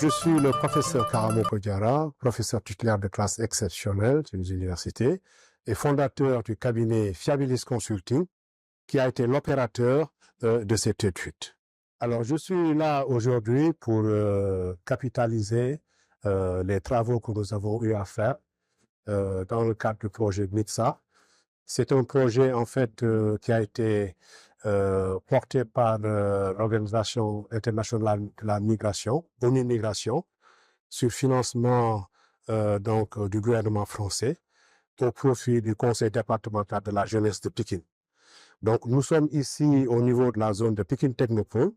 Je suis le professeur Karamo Kodiara, professeur titulaire de classe exceptionnelle de l'université et fondateur du cabinet Fiabilis Consulting, qui a été l'opérateur de cette étude. Alors, je suis là aujourd'hui pour capitaliser les travaux que nous avons eu à faire dans le cadre du projet MITSA. C'est un projet, en fait, qui a été porté par l'Organisation internationale de la migration, ONU Migration, sur financement du gouvernement français au profit du Conseil départemental de la jeunesse de Pikine. Donc, nous sommes ici au niveau de la zone de Pikine Technopole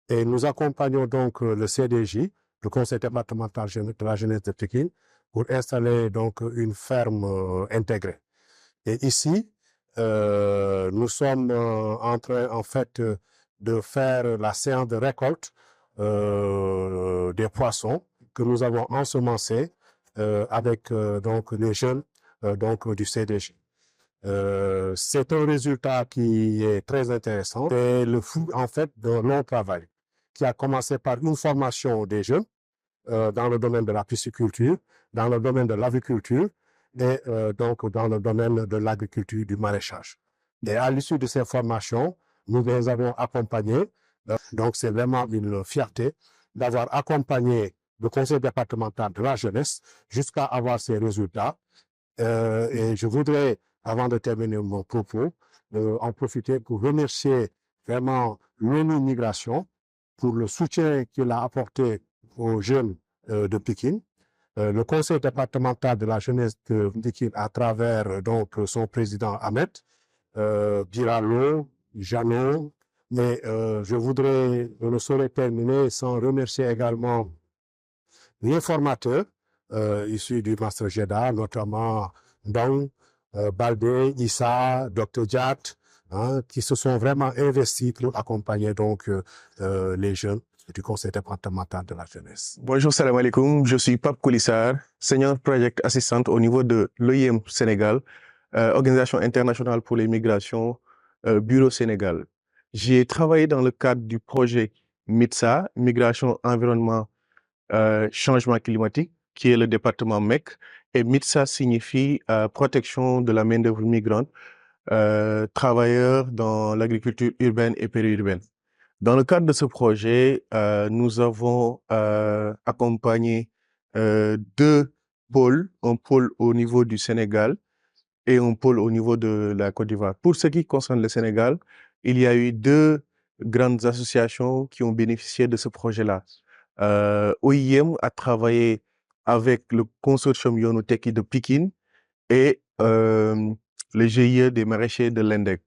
et nous accompagnons donc le CDJ, le Conseil départemental de la jeunesse de Pikine, pour installer donc une ferme intégrée. Et ici, nous sommes en train, en fait, de faire la séance de récolte des poissons que nous avons ensemencés avec donc les jeunes du CDJ. C'est un résultat qui est très intéressant. C'est le fruit, en fait, d'un long travail qui a commencé par une formation des jeunes dans le domaine de la pisciculture, dans le domaine de l'agriculture et donc dans le domaine de l'agriculture du maraîchage. Et à l'issue de ces formations, nous les avons accompagnés. Donc c'est vraiment une fierté d'avoir accompagné le conseil départemental de la jeunesse jusqu'à avoir ces résultats. Et je voudrais, avant de terminer mon propos, en profiter pour remercier vraiment l'ONU Migration pour le soutien qu'il a apporté aux jeunes de Pikine, le conseil départemental de la jeunesse de Pikine à travers donc son président Ahmed, Biralo, Jeannot, mais je ne saurais terminer sans remercier également les formateurs issus du Master GEDA, notamment Ndong, Baldé, Issa, Dr Diat, qui se sont vraiment investis pour accompagner donc les jeunes du Conseil départemental de la jeunesse. Bonjour, salam alaikum. Je suis Pape Koulissar, Senior Project Assistant au niveau de l'OIM Sénégal, Organisation internationale pour les migrations, Bureau Sénégal. J'ai travaillé dans le cadre du projet MITSA, Migration, Environnement, Changement climatique, qui est le département MEC. Et MITSA signifie protection de la main-d'œuvre migrante, travailleurs dans l'agriculture urbaine et périurbaine. Dans le cadre de ce projet, nous avons accompagné deux pôles, un pôle au niveau du Sénégal et un pôle au niveau de la Côte d'Ivoire. Pour ce qui concerne le Sénégal, il y a eu deux grandes associations qui ont bénéficié de ce projet-là. OIM a travaillé avec le consortium Yonoteki de Pikine et le GIE des maraîchers de l'Indec,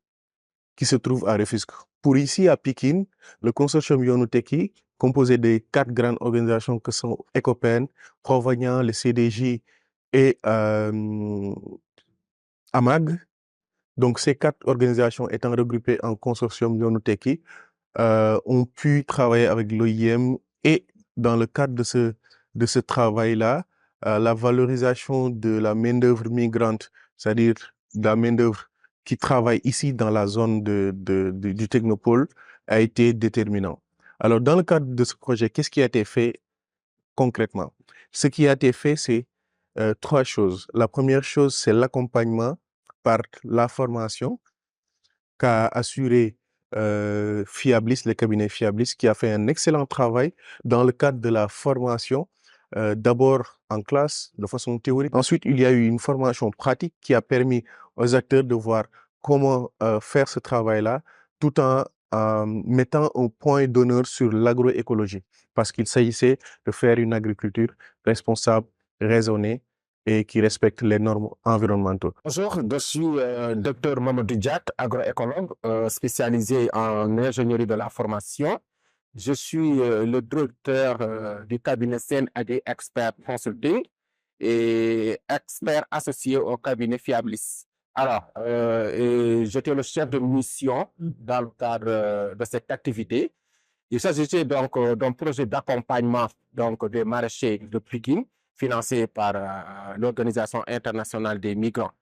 qui se trouve à Rufisque. Pour ici, à Pikine, le consortium Yonoteki, composé des 4 grandes organisations que sont Ecopen, Provagnan, le CDJ et AMAG. Donc, ces 4 organisations étant regroupées en consortium Yonoteki, ont pu travailler avec l'OIM et dans le cadre de ce travail-là, la valorisation de la main-d'œuvre migrante, c'est-à-dire de la main-d'œuvre qui travaille ici dans la zone du Technopole, a été déterminant. Alors, dans le cadre de ce projet, qu'est-ce qui a été fait concrètement? Ce qui a été fait, c'est 3 choses. La première chose, c'est l'accompagnement par la formation qu'a assuré Fiabilis, le cabinet Fiabilis, qui a fait un excellent travail dans le cadre de la formation, d'abord en classe, de façon théorique. Ensuite, il y a eu une formation pratique qui a permis aux acteurs de voir comment faire ce travail-là, tout en mettant un point d'honneur sur l'agroécologie, parce qu'il s'agissait de faire une agriculture responsable, raisonnée, et qui respecte les normes environnementales. Bonjour, je suis Dr Mamadou Diat, agroécologue spécialisé en ingénierie de la formation. Je suis le directeur du cabinet CNAD Expert Consulting et expert associé au cabinet Fiabilis. Alors, j'étais le chef de mission dans le cadre de cette activité. Il s'agissait donc d'un projet d'accompagnement des maraîchers de Pikine, financé par l'Organisation internationale des migrants.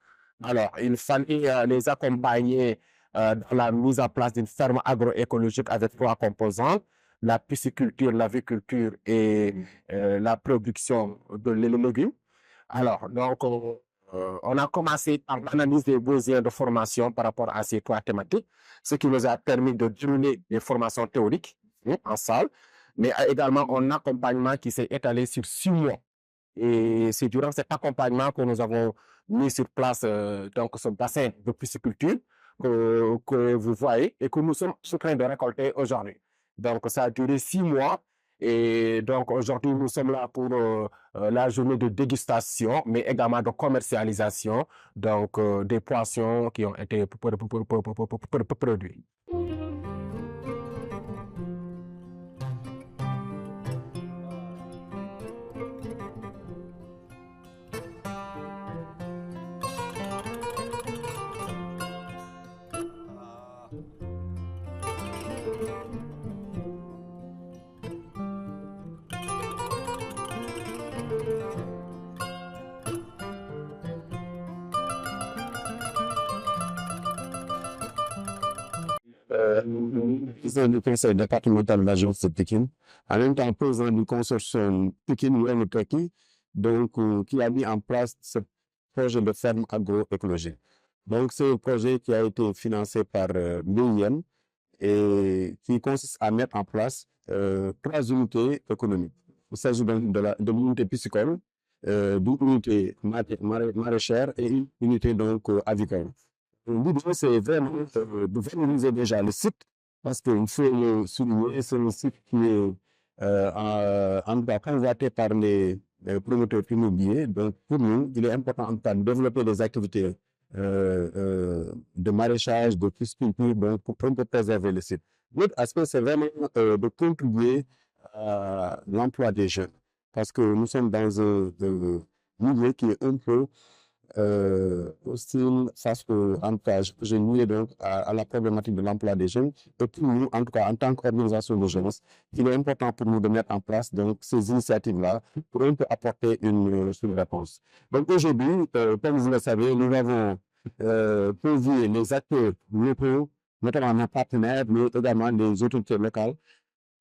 Alors, il fallait les accompagner dans la mise en place d'une ferme agroécologique avec 3 composantes. la pisciculture, l'aviculture et la production de légumes. Alors, donc, on a commencé par l'analyse des besoins de formation par rapport à ces 3 thématiques, ce qui nous a permis de dérouler des formations théoriques en salle, mais également un accompagnement qui s'est étalé sur 6 mois. Et c'est durant cet accompagnement que nous avons mis sur place donc ce bassin de pisciculture que vous voyez et que nous sommes en train de récolter aujourd'hui. Donc, ça a duré 6 mois. Et donc, aujourd'hui, nous sommes là pour la journée de dégustation, mais également de commercialisation donc, des poissons qui ont été produits. Président du conseil départemental de l'agence de Pékin, en même temps président du consortium Pékin Wellness Turkey, donc qui a mis en place ce projet de ferme agroécologique. Donc c'est un projet qui a été financé par l'UIM et qui consiste à mettre en place 3 unités économiques. Il s'agit de l'unité piscicole, d'une unité maraîchère et une unité donc avicole. L'idée, c'est vraiment de valoriser déjà le site, parce qu'il faut le souligner, c'est un site qui est en tout cas convoité par les promoteurs immobiliers. Donc, pour nous, il est important en tout cas de développer des activités de maraîchage, de pisciculture, donc pour préserver le site. L'autre aspect, c'est vraiment de contribuer à l'emploi des jeunes, parce que nous sommes dans un milieu qui est un peu hostile face en tout cas, je nuis donc à la problématique de l'emploi des jeunes. Et pour nous, en tout cas, en tant qu'organisation de jeunesse, il est important pour nous de mettre en place donc, ces initiatives-là pour un peu apporter une réponse. Donc aujourd'hui, comme vous le savez, nous avons posé les acteurs locaux, notamment nos partenaires, mais également les autorités locales,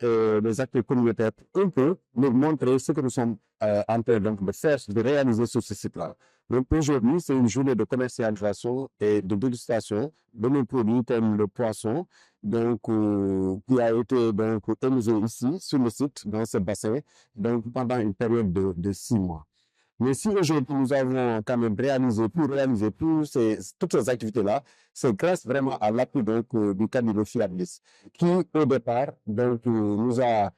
les acteurs communautaires, un peu nous montrer ce que nous sommes en train donc, de faire, de réaliser sur ce site-là. Donc aujourd'hui, c'est une journée de commercialisation et de dégustation de nos produits comme le poisson, donc qui a été donc élevé ici sur le site, dans ce bassin, donc pendant une période de 6 mois. Mais si aujourd'hui nous avons quand même réalisé toutes ces activités-là, c'est grâce vraiment à l'appui du cabinet Fiabilis, qui au départ donc, nous a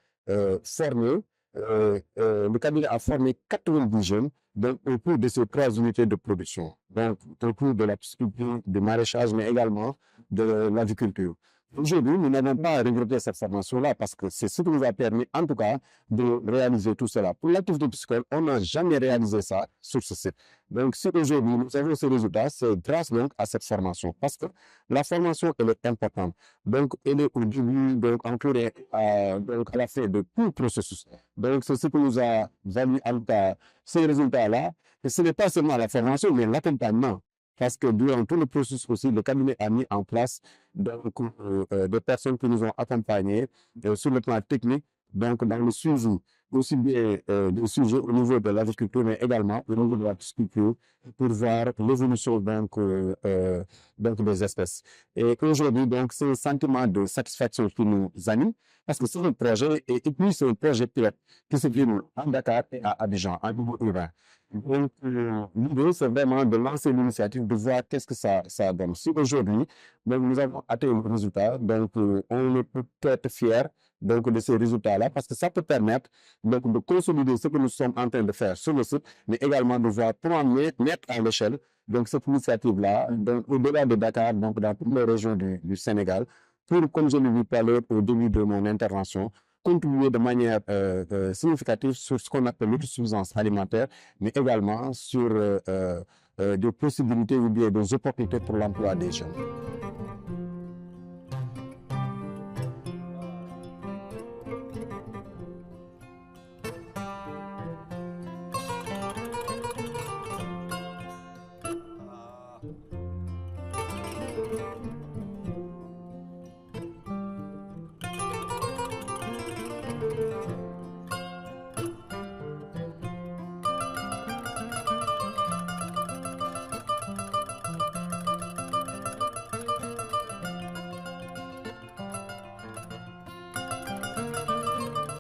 formé. Le cabinet a formé 90 jeunes donc, au cours de ces 3 unités de production, donc au cours de la pisciculture, du maraîchage, mais également de l'aviculture. Aujourd'hui, nous n'avons pas regretté cette formation-là parce que c'est ce qui nous a permis, en tout cas, de réaliser tout cela. Pour l'activité piscicole, on n'a jamais réalisé ça sur ce site. Donc, si aujourd'hui nous avons ces résultats, c'est grâce donc à cette formation. Parce que la formation, elle est importante. Donc, elle est au début, donc, inclure donc, à la fin de tout le processus. Donc, c'est ce qui nous a valu, en tout cas, ces résultats-là. Et ce n'est pas seulement la formation, mais l'accompagnement. Parce que durant tout le processus aussi, le cabinet a mis en place donc, des personnes qui nous ont accompagnés sur le plan technique, donc dans le suivi, aussi bien des sujets au niveau de l'agriculture, mais également au niveau de la pisciculture, pour voir l'évolution donc, des espèces. Et aujourd'hui, donc, c'est un sentiment de satisfaction qui nous anime, parce que c'est un projet, et puis c'est un projet pilote qui se déroule à Dakar et à Abidjan, en niveau urbain. Donc, l'idée, c'est vraiment de lancer l'initiative, de voir qu'est-ce que ça donne. Si aujourd'hui, nous avons atteint le résultat, donc on peut être fier donc, de ces résultats-là, parce que ça peut permettre donc, de consolider ce que nous sommes en train de faire sur le site, mais également de voir comment mettre à l'échelle donc, cette initiative-là, au-delà de Dakar, donc dans toutes les régions du Sénégal, pour, comme je l'ai dit tout à l'heure au début de mon intervention, contribuer de manière significative sur ce qu'on appelle l'autosuffisance alimentaire, mais également sur des possibilités ou bien des opportunités pour l'emploi des jeunes.